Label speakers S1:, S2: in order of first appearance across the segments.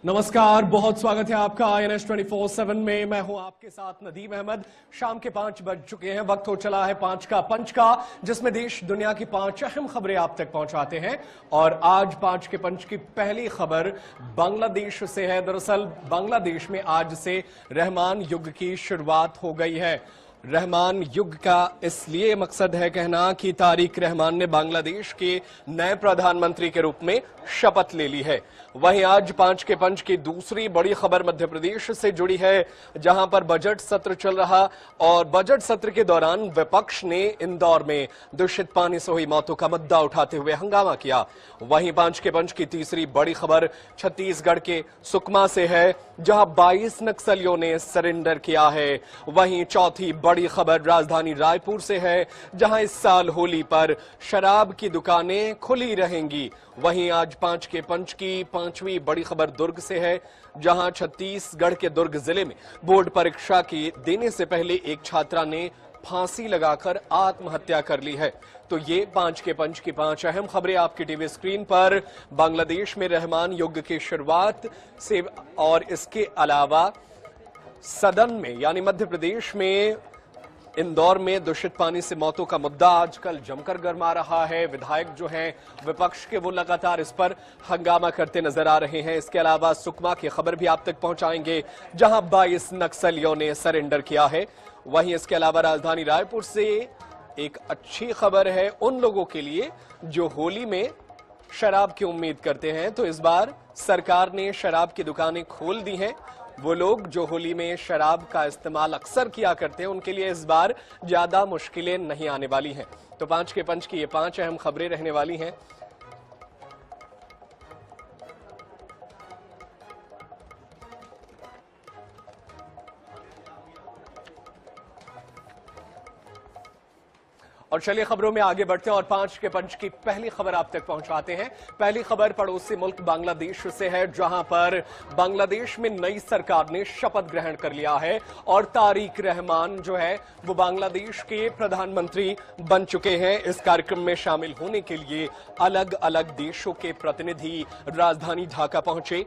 S1: नमस्कार, बहुत स्वागत है आपका INS 24/7 में। मैं हूं आपके साथ नदीम अहमद। शाम के 5 बज चुके हैं, वक्त हो चला है 5 का पंच का, जिसमें देश दुनिया की 5 अहम खबरें आप तक पहुंचाते हैं। और आज 5 के पंच की पहली खबर बांग्लादेश से है। दरअसल बांग्लादेश में आज से रहमान युग की शुरुआत हो गई है। रहमान युग का इसलिए मकसद है कहना कि तारिक रहमान ने बांग्लादेश के नए प्रधानमंत्री के रूप में शपथ ले ली है। वहीं आज 5 के पंच की दूसरी बड़ी खबर मध्य प्रदेश से जुड़ी है, जहां पर बजट सत्र चल रहा और बजट सत्र के दौरान विपक्ष ने इंदौर में दूषित पानी से हुई मौतों का मुद्दा उठाते हुए हंगामा किया। वहीं 5 के पंच की तीसरी बड़ी खबर छत्तीसगढ़ के सुकमा से है, जहां 22 नक्सलियों ने सरेंडर किया है। वहीं चौथी बड़ी खबर राजधानी रायपुर से है, जहां इस साल होली पर शराब की दुकानें खुली रहेंगी। वहीं आज 5 के पंच की पांचवी बड़ी खबर दुर्ग से है, जहां छत्तीसगढ़ के दुर्ग जिले में बोर्ड परीक्षा की देने से पहले एक छात्रा ने फांसी लगाकर आत्महत्या कर ली है। तो ये 5 के पंच की 5 अहम खबरें आपकी टीवी स्क्रीन पर बांग्लादेश में रहमान युग की शुरुआत से, और इसके अलावा सदन में यानी मध्य प्रदेश में इंदौर में दूषित पानी से मौतों का मुद्दा आजकल जमकर गरमा रहा है। विधायक जो हैं विपक्ष के, वो लगातार इस पर हंगामा करते नजर आ रहे हैं। इसके अलावा सुकमा की खबर भी आप तक पहुंचाएंगे, जहां 22 नक्सलियों ने सरेंडर किया है। वहीं इसके अलावा राजधानी रायपुर से एक अच्छी खबर है उन लोगों के लिए जो होली में शराब की उम्मीद करते हैं। तो इस बार सरकार ने शराब की दुकानें खोल दी हैं। वो लोग जो होली में शराब का इस्तेमाल अक्सर किया करते हैं, उनके लिए इस बार ज्यादा मुश्किलें नहीं आने वाली हैं। तो 5 के पंच की ये 5 अहम खबरें रहने वाली हैं। और चलिए खबरों में आगे बढ़ते हैं और 5 के पंच की पहली खबर आप तक पहुंचाते हैं। पहली खबर पड़ोसी मुल्क बांग्लादेश से है, जहां पर बांग्लादेश में नई सरकार ने शपथ ग्रहण कर लिया है और तारिक रहमान जो है वो बांग्लादेश के प्रधानमंत्री बन चुके हैं। इस कार्यक्रम में शामिल होने के लिए अलग अलग देशों के प्रतिनिधि राजधानी ढाका पहुंचे।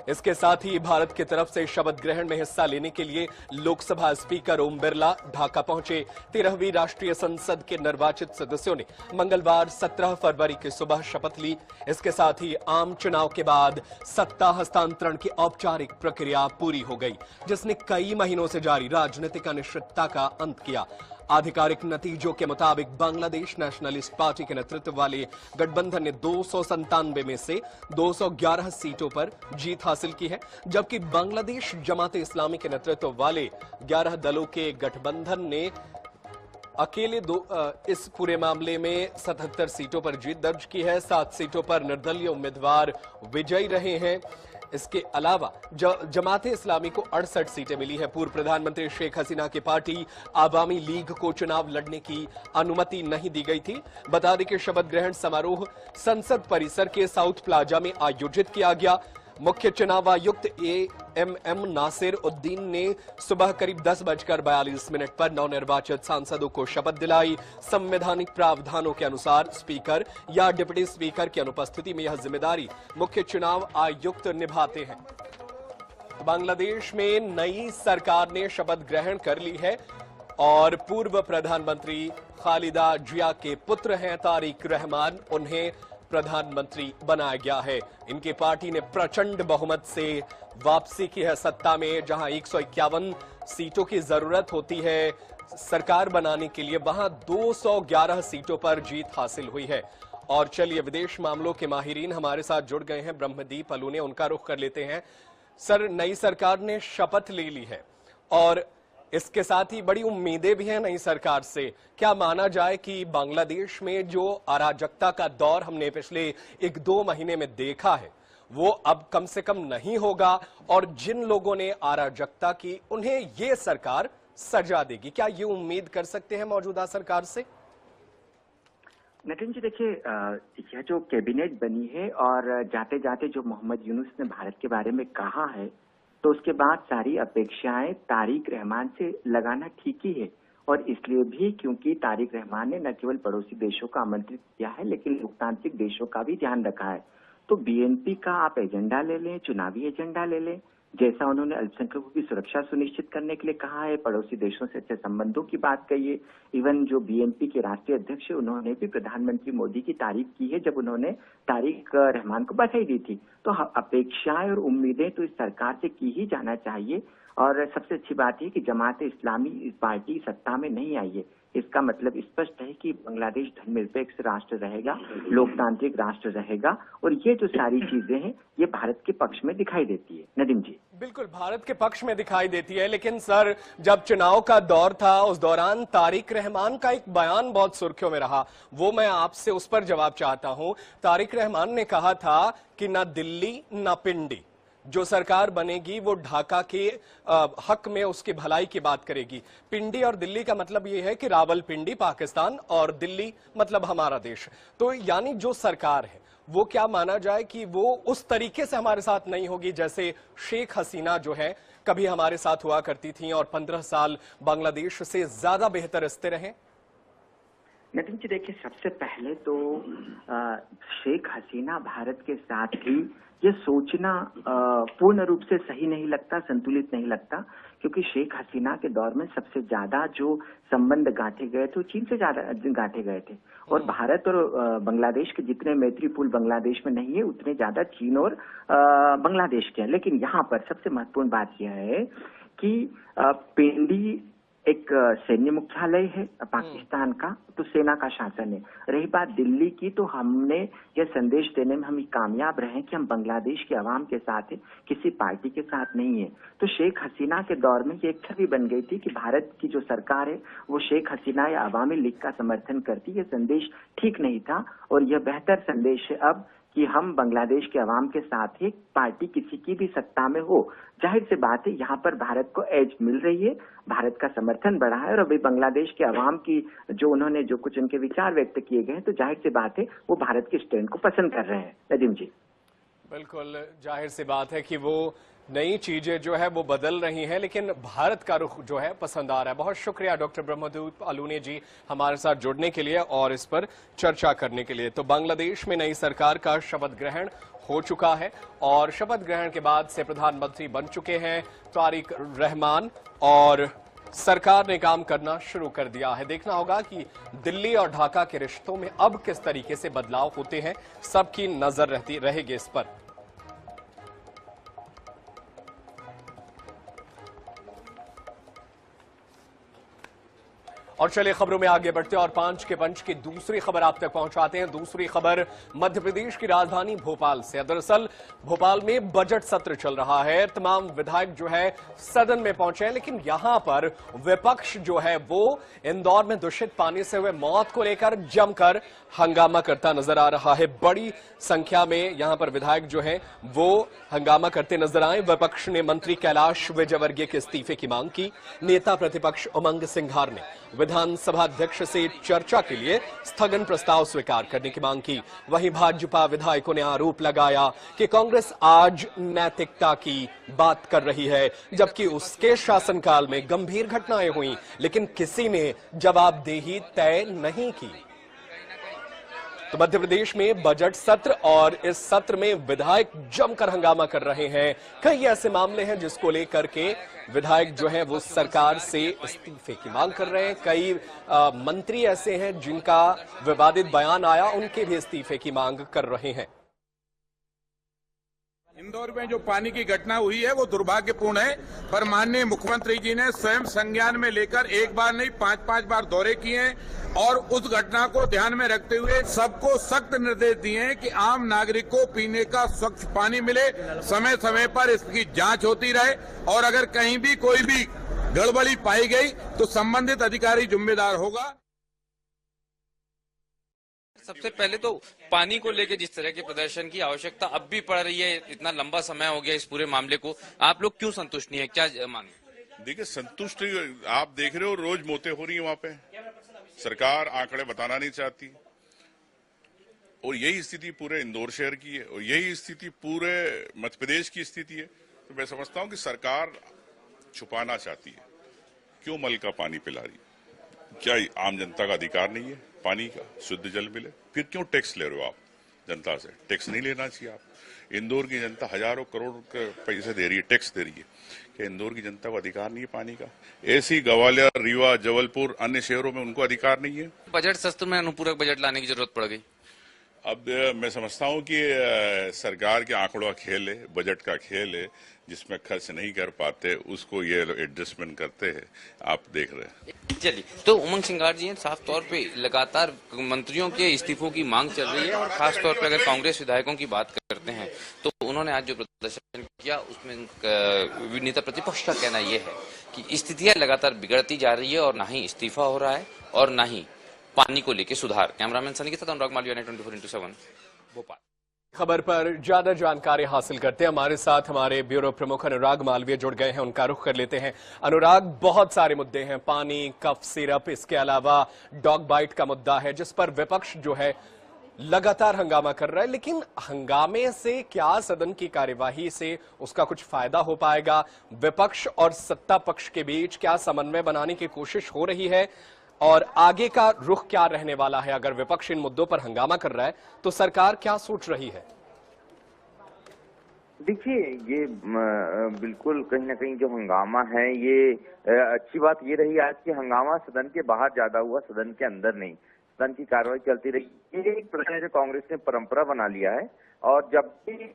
S1: इसके साथ ही भारत की तरफ से शपथ ग्रहण में हिस्सा लेने के लिए लोकसभा स्पीकर ओम बिरला ढाका पहुंचे। 13वीं राष्ट्रीय संसद के निर्वाचित सदस्यों ने मंगलवार 17 फरवरी की सुबह शपथ ली। इसके साथ ही आम चुनाव के बाद सत्ता हस्तांतरण की औपचारिक प्रक्रिया पूरी हो गई, जिसने कई महीनों से जारी राजनीतिक अनिश्चितता का अंत किया। आधिकारिक नतीजों के मुताबिक बांग्लादेश नेशनलिस्ट पार्टी के नेतृत्व वाले गठबंधन ने 297 में से 211 सीटों पर जीत हासिल की है, जबकि बांग्लादेश जमाते इस्लामी के नेतृत्व वाले 11 दलों के गठबंधन ने अकेले इस पूरे मामले में 77 सीटों पर जीत दर्ज की है। 7 सीटों पर निर्दलीय उम्मीदवार विजयी रहे हैं। इसके अलावा जमाते इस्लामी को 68 सीटें मिली है। पूर्व प्रधानमंत्री शेख हसीना की पार्टी आवामी लीग को चुनाव लड़ने की अनुमति नहीं दी गई थी। बता दें कि शपथ ग्रहण समारोह संसद परिसर के साउथ प्लाजा में आयोजित किया गया। मुख्य चुनाव आयुक्त AMM नासिर उद्दीन ने सुबह करीब 10:42 पर नवनिर्वाचित सांसदों को शपथ दिलाई। संवैधानिक प्रावधानों के अनुसार स्पीकर या डिप्टी स्पीकर की अनुपस्थिति में यह जिम्मेदारी मुख्य चुनाव आयुक्त निभाते हैं। बांग्लादेश में नई सरकार ने शपथ ग्रहण कर ली है और पूर्व प्रधानमंत्री खालिदा जिया के पुत्र हैं तारिक रहमान, उन्हें प्रधानमंत्री बनाया गया है। इनकी पार्टी ने प्रचंड बहुमत से वापसी की है सत्ता में, जहां 151 सीटों की जरूरत होती है सरकार बनाने के लिए, वहां 211 सीटों पर जीत हासिल हुई है। और चलिए विदेश मामलों के माहिरीन हमारे साथ जुड़ गए हैं, ब्रह्मदीप अलूने, उनका रुख कर लेते हैं। सर, नई सरकार ने शपथ ले ली है और इसके साथ ही बड़ी उम्मीदें भी हैं नई सरकार से। क्या माना जाए कि बांग्लादेश में जो अराजकता का दौर हमने पिछले 1-2 महीने में देखा है, वो अब कम से कम नहीं होगा और जिन लोगों ने अराजकता की उन्हें ये सरकार सजा देगी? क्या ये उम्मीद कर सकते हैं मौजूदा सरकार से?
S2: नटिन जी, देखिए, यह जो कैबिनेट बनी है और जाते जाते जो मोहम्मद यूनुस ने भारत के बारे में कहा है, तो उसके बाद सारी अपेक्षाएं तारिक रहमान से लगाना ठीक ही है। और इसलिए भी क्योंकि तारिक रहमान ने न केवल पड़ोसी देशों का आमंत्रित किया है, लेकिन लोकतांत्रिक देशों का भी ध्यान रखा है। तो बीएनपी का आप एजेंडा ले लें, चुनावी एजेंडा ले लें, जैसा उन्होंने अल्पसंख्यकों की सुरक्षा सुनिश्चित करने के लिए कहा है, पड़ोसी देशों से अच्छे संबंधों की बात कही है। इवन जो बीएनपी के राष्ट्रीय अध्यक्ष है, उन्होंने भी प्रधानमंत्री मोदी की तारीफ की है जब उन्होंने तारिक रहमान को बधाई दी थी। तो अपेक्षाएं और उम्मीदें तो इस सरकार से की ही जाना चाहिए। और सबसे अच्छी बात है कि जमात इस्लामी पार्टी सत्ता में नहीं आई है। इसका मतलब स्पष्ट है कि बांग्लादेश धर्मनिरपेक्ष राष्ट्र रहेगा, लोकतांत्रिक राष्ट्र रहेगा, और ये जो सारी चीजें हैं ये भारत के पक्ष में दिखाई देती है। नदीम जी,
S1: बिल्कुल भारत के पक्ष में दिखाई देती है, लेकिन सर जब चुनाव का दौर था उस दौरान तारिक रहमान का एक बयान बहुत सुर्खियों में रहा, वो मैं आपसे उस पर जवाब चाहता हूं। तारिक रहमान ने कहा था कि ना दिल्ली ना पिंडी, जो सरकार बनेगी वो ढाका के हक में उसकी भलाई की बात करेगी। पिंडी और दिल्ली का मतलब ये है कि रावलपिंडी पाकिस्तान और दिल्ली मतलब हमारा देश। तो यानी जो सरकार है वो क्या माना जाए कि वो उस तरीके से हमारे साथ नहीं होगी जैसे शेख हसीना जो है कभी हमारे साथ हुआ करती थी और 15 साल बांग्लादेश से ज्यादा बेहतर रिश्ते रहे।
S2: नितिन जी देखिए, सबसे पहले तो शेख हसीना भारत के साथ ही ये सोचना पूर्ण रूप से सही नहीं लगता, संतुलित नहीं लगता, क्योंकि शेख हसीना के दौर में सबसे ज्यादा जो संबंध गांठे गए थे वो चीन से ज्यादा गांठे गए थे, और भारत और बांग्लादेश के जितने मैत्रीपूर्ण बांग्लादेश में नहीं है उतने ज्यादा चीन और बांग्लादेश के हैं। लेकिन यहाँ पर सबसे महत्वपूर्ण बात यह है कि पिंडी एक सैन्य मुख्यालय है पाकिस्तान का, तो सेना का शासन है। रही बात दिल्ली की, तो हमने यह संदेश देने में हम कामयाब रहे कि हम बांग्लादेश के अवाम के साथ हैं, किसी पार्टी के साथ नहीं है। तो शेख हसीना के दौर में ये एक छवि बन गई थी कि भारत की जो सरकार है वो शेख हसीना या अवामी लीग का समर्थन करती। ये संदेश ठीक नहीं था, और यह बेहतर संदेश है अब कि हम बांग्लादेश के अवाम के साथ ही, पार्टी किसी की भी सत्ता में हो। जाहिर सी बात है यहाँ पर भारत को एज मिल रही है, भारत का समर्थन बढ़ा है, और अभी बांग्लादेश के अवाम की जो उन्होंने जो कुछ उनके विचार व्यक्त किए गए हैं, तो जाहिर सी बात है वो भारत के स्टैंड को पसंद कर रहे हैं। नदीम जी,
S1: बिल्कुल जाहिर सी बात है कि वो नई चीजें जो है वो बदल रही हैं, लेकिन भारत का रुख जो है पसंद आ रहा है। बहुत शुक्रिया डॉक्टर ब्रह्मदूत अलूने जी हमारे साथ जुड़ने के लिए और इस पर चर्चा करने के लिए। तो बांग्लादेश में नई सरकार का शपथ ग्रहण हो चुका है और शपथ ग्रहण के बाद से प्रधानमंत्री बन चुके हैं तारिक रहमान, और सरकार ने काम करना शुरू कर दिया है। देखना होगा कि दिल्ली और ढाका के रिश्तों में अब किस तरीके से बदलाव होते हैं, सबकी नजर रहती रहेगी इस पर। और चलिए खबरों में आगे बढ़ते हैं और 5 के पंच की दूसरी खबर आप तक पहुंचाते हैं। दूसरी खबर मध्य प्रदेश की राजधानी भोपाल से। दरअसल भोपाल में बजट सत्र चल रहा है, तमाम विधायक जो है सदन में पहुंचे हैं, लेकिन यहां पर विपक्ष जो है वो इंदौर में दूषित पानी से हुए मौत को लेकर जमकर हंगामा करता नजर आ रहा है। बड़ी संख्या में यहां पर विधायक जो है वो हंगामा करते नजर आए। विपक्ष ने मंत्री कैलाश विजयवर्गीय के इस्तीफे की मांग की। नेता प्रतिपक्ष उमंग सिंघार ने विधानसभा अध्यक्ष से चर्चा के लिए स्थगन प्रस्ताव स्वीकार करने की मांग की। वहीं भाजपा विधायकों ने आरोप लगाया कि कांग्रेस आज नैतिकता की बात कर रही है, जबकि उसके शासनकाल में गंभीर घटनाएं हुई लेकिन किसी ने जवाबदेही तय नहीं की। तो मध्य प्रदेश में बजट सत्र और इस सत्र में विधायक जमकर हंगामा कर रहे हैं। कई ऐसे मामले हैं जिसको लेकर के विधायक जो है वो सरकार से इस्तीफे की मांग कर रहे हैं। कई मंत्री ऐसे हैं जिनका विवादित बयान आया, उनके भी इस्तीफे की मांग कर रहे हैं।
S3: इंदौर में जो पानी की घटना हुई है वो दुर्भाग्यपूर्ण है, पर माननीय मुख्यमंत्री जी ने स्वयं संज्ञान में लेकर एक बार नहीं 5-5 बार दौरे किए हैं और उस घटना को ध्यान में रखते हुए सबको सख्त निर्देश दिए हैं कि आम नागरिक को पीने का स्वच्छ पानी मिले, समय समय पर इसकी जांच होती रहे और अगर कहीं भी कोई भी गड़बड़ी पाई गई तो संबंधित अधिकारी जिम्मेदार होगा।
S4: सबसे पहले तो पानी को लेकर जिस तरह के प्रदर्शन की आवश्यकता अब भी पड़ रही है, इतना लंबा समय हो गया इस पूरे मामले को, आप लोग क्यों संतुष्ट नहीं है, क्या माने?
S5: देखिए संतुष्ट आप देख रहे हो, रोज मौतें हो रही है वहां पे, सरकार आंकड़े बताना नहीं चाहती और यही स्थिति पूरे इंदौर शहर की है और यही स्थिति पूरे मध्य प्रदेश की स्थिति है। तो मैं समझता हूं कि सरकार छुपाना चाहती है, क्यों मल का पानी पिला रही है? क्या आम जनता का अधिकार नहीं है पानी का शुद्ध जल मिले? फिर क्यों टैक्स ले रहे हो आप? जनता से, टैक्स नहीं लेना चाहिए। आप इंदौर की जनता हजारों करोड़ के पैसे दे रही है, टैक्स दे रही है, कि इंदौर की जनता को अधिकार नहीं है पानी का? ऐसी ग्वालियर, रीवा, जबलपुर, अन्य शहरों में उनको अधिकार नहीं है।
S4: बजट सत्र में अनुपूरक बजट लाने की जरूरत पड़ गई।
S5: अब मैं समझता हूं कि सरकार के आंकड़ों का खेल है, बजट का खेल है, जिसमें खर्च नहीं कर पाते उसको ये एडजस्टमेंट करते हैं, आप देख रहे हैं।
S4: चलिए, तो उमंग सिंगार जी, साफ तौर पे लगातार मंत्रियों के इस्तीफों की मांग चल रही है और खास तौर पे अगर कांग्रेस विधायकों की बात करते हैं तो उन्होंने आज जो प्रदर्शन किया उसमें नेता प्रतिपक्ष का कहना यह है कि स्थितियां लगातार बिगड़ती जा रही है और ना ही इस्तीफा हो रहा है और ना ही पानी को लेकर सुधार। कैमरामैन सनी के साथ अनुराग मालवीय, 24x7 भोपाल।
S1: खबर पर ज्यादा जानकारी हासिल करते हैं, हमारे साथ हमारे ब्यूरो प्रमुख अनुराग मालवीय जुड़ गए हैं, उनका रुख कर लेते हैं। अनुराग, बहुत सारे मुद्दे हैं, पानी, कफ सिरप, इसके अलावा डॉग बाइट का मुद्दा है जिस पर विपक्ष जो है लगातार हंगामा कर रहा है, लेकिन हंगामे से क्या सदन की कार्यवाही से उसका कुछ फायदा हो पाएगा? विपक्ष और सत्ता पक्ष के बीच क्या समन्वय बनाने की कोशिश हो रही है और आगे का रुख क्या रहने वाला है? अगर विपक्ष इन मुद्दों पर हंगामा कर रहा है तो सरकार क्या सोच रही है?
S6: देखिए, ये बिल्कुल कहीं ना कहीं जो हंगामा है, ये अच्छी बात ये रही आज कि हंगामा सदन के बाहर ज्यादा हुआ, सदन के अंदर नहीं। सदन की कार्रवाई चलती रही। ये एक प्रकार जो कांग्रेस ने परंपरा बना लिया है और जब भी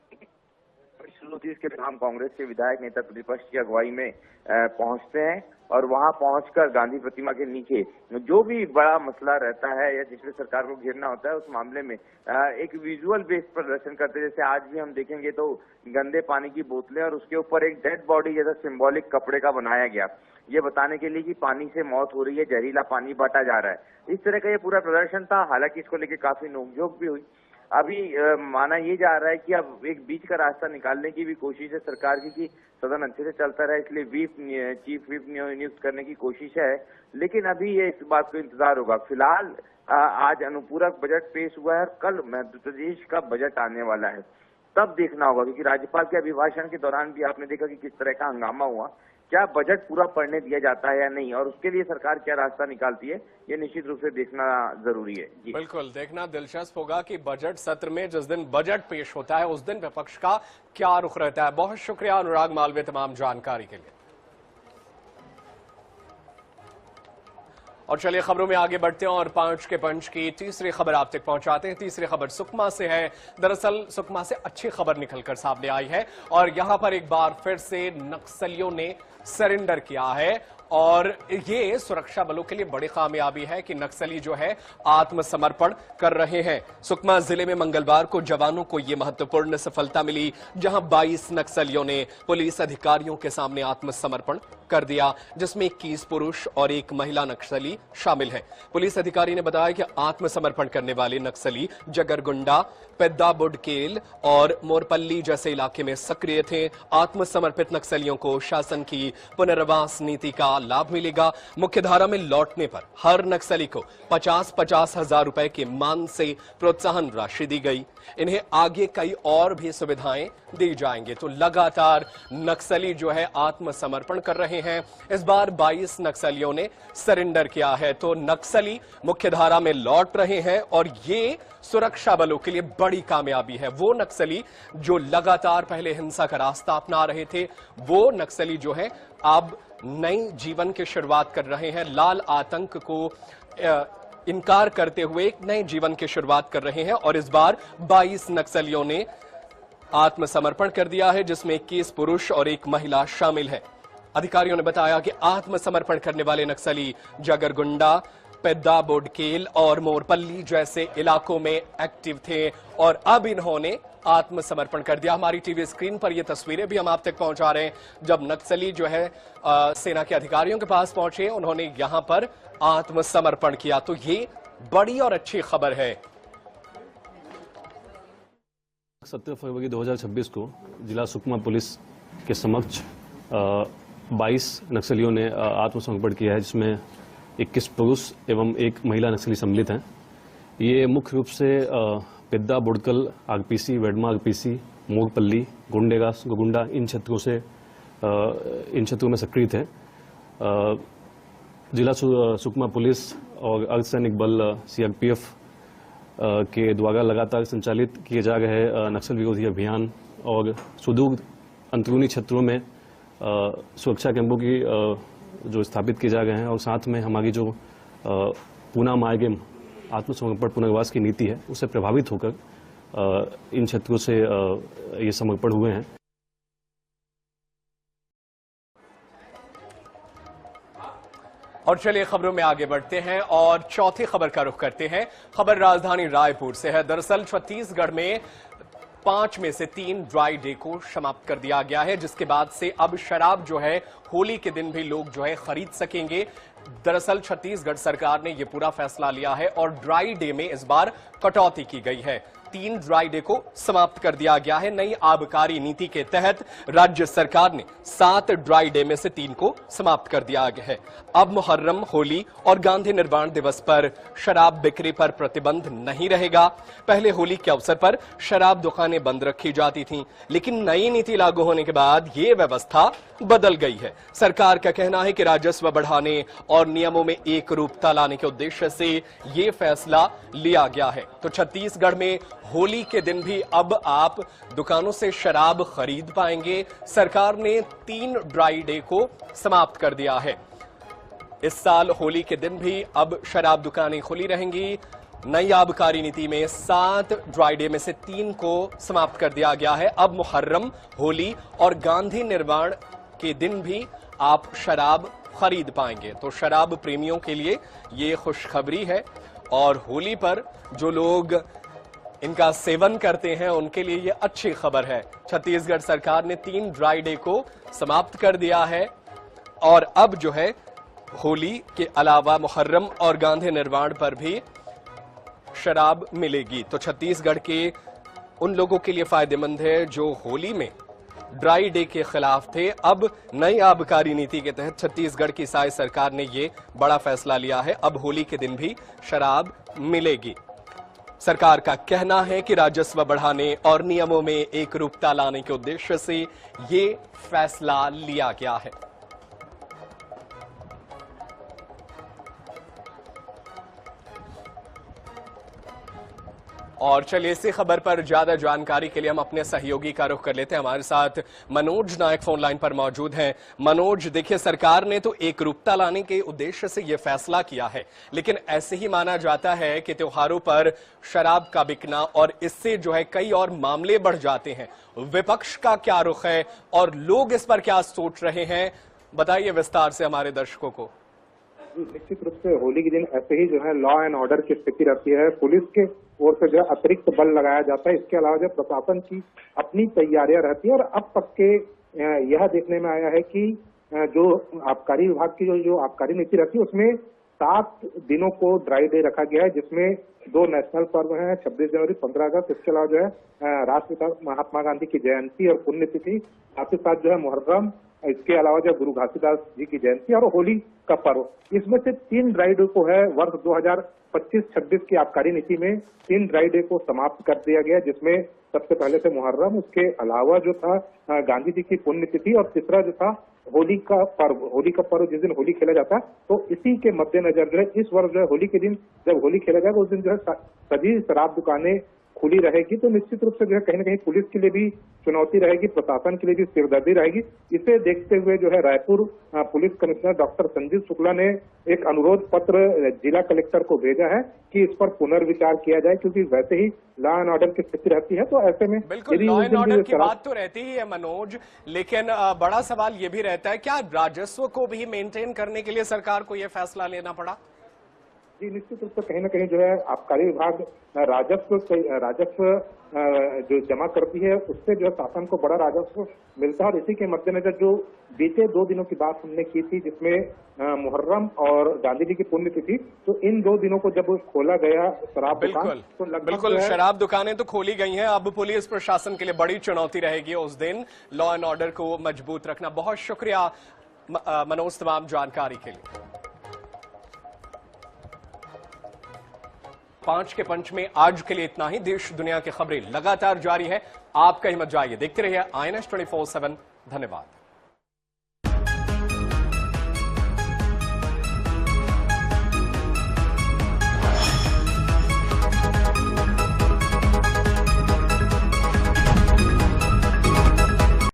S6: शुरू होती है इसके तमाम कांग्रेस के विधायक नेता प्रतिपक्ष की अगुवाई में पहुंचते हैं और वहां पहुंचकर गांधी प्रतिमा के नीचे जो भी बड़ा मसला रहता है या जिसमें सरकार को घेरना होता है उस मामले में एक विजुअल बेस्ड प्रदर्शन करते हैं। जैसे आज भी हम देखेंगे तो गंदे पानी की बोतलें और उसके ऊपर एक डेड बॉडी जैसा सिंबॉलिक कपड़े का बनाया गया, ये बताने के लिए कि पानी से मौत हो रही है, जहरीला पानी बांटा जा रहा है। इस तरह का ये पूरा प्रदर्शन था। हालांकि इसको लेकर काफी नोकझोंक भी हुई। अभी माना ये जा रहा है कि अब एक बीच का रास्ता निकालने की भी कोशिश है सरकार की कि सदन अच्छे से चलता रहे, इसलिए चीफ व्हिप नियुक्त करने की कोशिश है। लेकिन अभी ये इस बात को इंतजार होगा। फिलहाल आज अनुपूरक बजट पेश हुआ है और कल मध्य प्रदेश का बजट आने वाला है, तब देखना होगा। क्योंकि राज्यपाल के अभिभाषण के दौरान भी आपने देखा कि किस तरह का हंगामा हुआ, क्या बजट पूरा पढ़ने दिया जाता है या नहीं, और उसके लिए सरकार क्या रास्ता निकालती है, ये निश्चित रूप से देखना जरूरी है। जी
S1: बिल्कुल, देखना दिलचस्प होगा कि बजट सत्र में जिस दिन बजट पेश होता है उस दिन विपक्ष का क्या रुख रहता है। बहुत शुक्रिया अनुराग मालवीय तमाम जानकारी के लिए। और चलिए खबरों में आगे बढ़ते हैं और 5 के पंच की तीसरी खबर आप तक पहुंचाते हैं। तीसरी खबर सुकमा से है। दरअसल सुकमा से अच्छी खबर निकलकर सामने आई है और यहां पर एक बार फिर से नक्सलियों ने सरेंडर किया है और ये सुरक्षा बलों के लिए बड़ी कामयाबी है कि नक्सली जो है आत्मसमर्पण कर रहे हैं। सुकमा जिले में मंगलवार को जवानों को यह महत्वपूर्ण सफलता मिली जहां 22 नक्सलियों ने पुलिस अधिकारियों के सामने आत्मसमर्पण कर दिया, जिसमें 21 पुरुष और एक महिला नक्सली शामिल है। पुलिस अधिकारी ने बताया कि आत्मसमर्पण करने वाले नक्सली जगरगुंडा, पेद्दाबुडकेल और मोरपल्ली जैसे इलाके में सक्रिय थे। आत्मसमर्पित नक्सलियों को शासन की पुनर्वास नीति का लाभ मिलेगा। मुख्यधारा में लौटने पर हर नक्सली को 50-50 हजार रुपए के मान से प्रोत्साहन राशि दी गई। इन्हें आगे कई और भी सुविधाएं दी जाएंगे। तो लगातार नक्सली जो है आत्मसमर्पण कर रहे हैं। इस बार 22 नक्सलियों ने सरेंडर किया है, तो नक्सली मुख्यधारा में लौट रहे हैं और ये सुरक्षा बलों के लिए बड़ी कामयाबी है। वो नक्सली जो लगातार पहले हिंसा का रास्ता अपना रहे थे, वो नक्सली जो है अब नई जीवन की शुरुआत कर रहे हैं। लाल आतंक को इनकार करते हुए एक नए जीवन की शुरुआत कर रहे हैं और इस बार 22 नक्सलियों ने आत्मसमर्पण कर दिया है, जिसमें 21 पुरुष और एक महिला शामिल है। अधिकारियों ने बताया कि आत्मसमर्पण करने वाले नक्सली जगरगुंडा, पेद्दाबुडकेल और मोरपल्ली जैसे इलाकों में एक्टिव थे और अब इन्होंने आत्मसमर्पण कर दिया। हमारी टीवी स्क्रीन पर ये तस्वीरें भी हम आप तक पहुंचा रहे हैं। जब नक्सली जो है सेना के अधिकारियों के पास पहुंचे, उन्होंने यहां पर आत्मसमर्पण किया, तो ये बड़ी और अच्छी खबर है।
S7: 17 फरवरी 2026 को जिला सुकमा पुलिस के समक्ष 22 नक्सलियों ने आत्मसमर्पण किया है, जिसमें 21 पुरुष एवं एक महिला नक्सली सम्मिलित हैं। ये मुख्य रूप से पेद्दाबुडकेल आरपीसी, वेडमा आरपीसी, मोरपल्ली, गुंडा इन क्षेत्रों में सक्रिय थे। जिला सुकमा पुलिस और अर्धसैनिक बल सीआरपीएफ के द्वारा लगातार संचालित किए जा रहे नक्सल विरोधी अभियान और सुदूर अंदरूनी क्षेत्रों में सुरक्षा कैंपों की जो स्थापित किए जा रहे हैं और साथ में हमारी जो पूना मार्गेम आत्मसमर्पण पुनर्वास की नीति है उससे प्रभावित होकर इन क्षेत्रों से ये समर्पण हुए हैं।
S1: और चलिए खबरों में आगे बढ़ते हैं और चौथी खबर का रुख करते हैं। खबर राजधानी रायपुर से है। दरअसल छत्तीसगढ़ में 5 में से 3 ड्राई डे को समाप्त कर दिया गया है, जिसके बाद से अब शराब जो है होली के दिन भी लोग जो है खरीद सकेंगे। दरअसल छत्तीसगढ़ सरकार ने यह पूरा फैसला लिया है और ड्राई डे में इस बार कटौती की गई है। 3 ड्राई डे को समाप्त कर दिया गया है। नई आबकारी नीति के तहत राज्य सरकार ने 7 ड्राई डे में से 3 को समाप्त कर दिया गया है। अब मुहर्रम, होली और गांधी निर्वाण दिवस पर शराब बिक्री पर प्रतिबंध नहीं रहेगा। पहले होली के अवसर पर शराब दुकानें बंद रखी जाती थीं, लेकिन नई नीति लागू होने के बाद ये व्यवस्था बदल गई है। सरकार का कहना है कि राजस्व बढ़ाने और नियमों में एक रूपता लाने के उद्देश्य से ये फैसला लिया गया है। तो छत्तीसगढ़ में होली के दिन भी अब आप दुकानों से शराब खरीद पाएंगे। सरकार ने 3 ड्राई डे को समाप्त कर दिया है। इस साल होली के दिन भी अब शराब दुकानें खुली रहेंगी। नई आबकारी नीति में 7 ड्राई डे में से 3 को समाप्त कर दिया गया है। अब मुहर्रम, होली और गांधी निर्वाण के दिन भी आप शराब खरीद पाएंगे। तो शराब प्रेमियों के लिए ये खुशखबरी है और होली पर जो लोग इनका सेवन करते हैं उनके लिए ये अच्छी खबर है। छत्तीसगढ़ सरकार ने 3 ड्राई डे को समाप्त कर दिया है और अब जो है होली के अलावा मुहर्रम और गांधी निर्वाण पर भी शराब मिलेगी। तो छत्तीसगढ़ के उन लोगों के लिए फायदेमंद है जो होली में ड्राई डे के खिलाफ थे। अब नई आबकारी नीति के तहत छत्तीसगढ़ की साई सरकार ने यह बड़ा फैसला लिया है। अब होली के दिन भी शराब मिलेगी। सरकार का कहना है कि राजस्व बढ़ाने और नियमों में एक रूपता लाने के उद्देश्य से ये फैसला लिया गया है। और चलिए इसी खबर पर ज्यादा जानकारी के लिए हम अपने सहयोगी का रुख कर लेते हैं। हमारे साथ मनोज नायक फोन लाइन पर मौजूद हैं। मनोज, देखिए सरकार ने तो एक रूपता लाने के उद्देश्य से यह फैसला किया है, लेकिन ऐसे ही माना जाता है कि त्योहारों पर शराब का बिकना और इससे जो है कई और मामले बढ़ जाते हैं। विपक्ष का क्या रुख है और लोग इस पर क्या सोच रहे हैं, बताइए विस्तार से हमारे दर्शकों को।
S8: निश्चित रूप से होली के दिन ऐसे ही जो है लॉ एंड ऑर्डर की स्थिति रहती है। पुलिस के ओर से जो है अतिरिक्त बल लगाया जाता है। इसके अलावा जो प्रशासन की अपनी तैयारियां रहती है और अब तक के यह देखने में आया है कि जो आबकारी विभाग की जो आबकारी नीति रहती है उसमें 7 दिनों को ड्राई डे रखा गया है, जिसमें 2 नेशनल पर्व हैं, 26 जनवरी, 15 अगस्त। इसके अलावा जो है राष्ट्रपिता महात्मा गांधी की जयंती और पुण्यतिथि, साथ ही साथ जो है मुहर्रम, इसके अलावा जो गुरु घासीदास जी की जयंती और होली का पर्व। इसमें से 3 ड्राई डे को है वर्ष 2025-26 की आबकारी नीति में 3 ड्राई डे को समाप्त कर दिया गया, जिसमें सबसे पहले से मुहर्रम, उसके अलावा जो था गांधी जी की पुण्यतिथि और तीसरा जो था होली का पर्व जिस दिन होली खेला जाता है। तो इसी के मद्देनजर जो है इस वर्ष जो है होली के दिन जब होली खेला जाएगा उस दिन जो है सभी शराब दुकानें खुली रहेगी। तो निश्चित रूप से जो है कहीं न कहीं पुलिस के लिए भी चुनौती रहेगी, प्रशासन के लिए भी सिरदर्दी रहेगी। इसे देखते हुए जो है Raipur police commissioner doctor Sanjeev Shukla ने एक अनुरोध पत्र जिला कलेक्टर को भेजा है कि इस पर पुनर्विचार किया जाए, क्योंकि वैसे ही लॉ एंड ऑर्डर की स्थिति रहती है। तो ऐसे में
S1: बिल्कुल लॉ एंड ऑर्डर की बात तो रहती ही है मनोज, लेकिन बड़ा सवाल ये भी रहता है क्या राजस्व को भी मेंटेन करने के लिए सरकार को यह फैसला लेना पड़ा?
S8: जी, निश्चित रूप से कहीं न कहीं जो है आबकारी विभाग राजस्व जो जमा करती है उससे जो है शासन को बड़ा राजस्व मिलता है। और इसी के मद्देनजर जो बीते 2 दिनों की बात हमने की थी, जिसमें मुहर्रम और गांधी जी की पुण्यतिथि, तो इन 2 दिनों को जब खोला गया शराब दुकान तो
S1: बिल्कुल शराब दुकानें तो खोली गई हैं। अब पुलिस प्रशासन के लिए बड़ी चुनौती रहेगी उस दिन लॉ एंड ऑर्डर को मजबूत रखना। बहुत शुक्रिया मनोज तमाम जानकारी के लिए। 5 के पंच में आज के लिए इतना ही। देश दुनिया की खबरें लगातार जारी है, आप कहीं मत जाइए, देखते रहिए INS 24/7। धन्यवाद।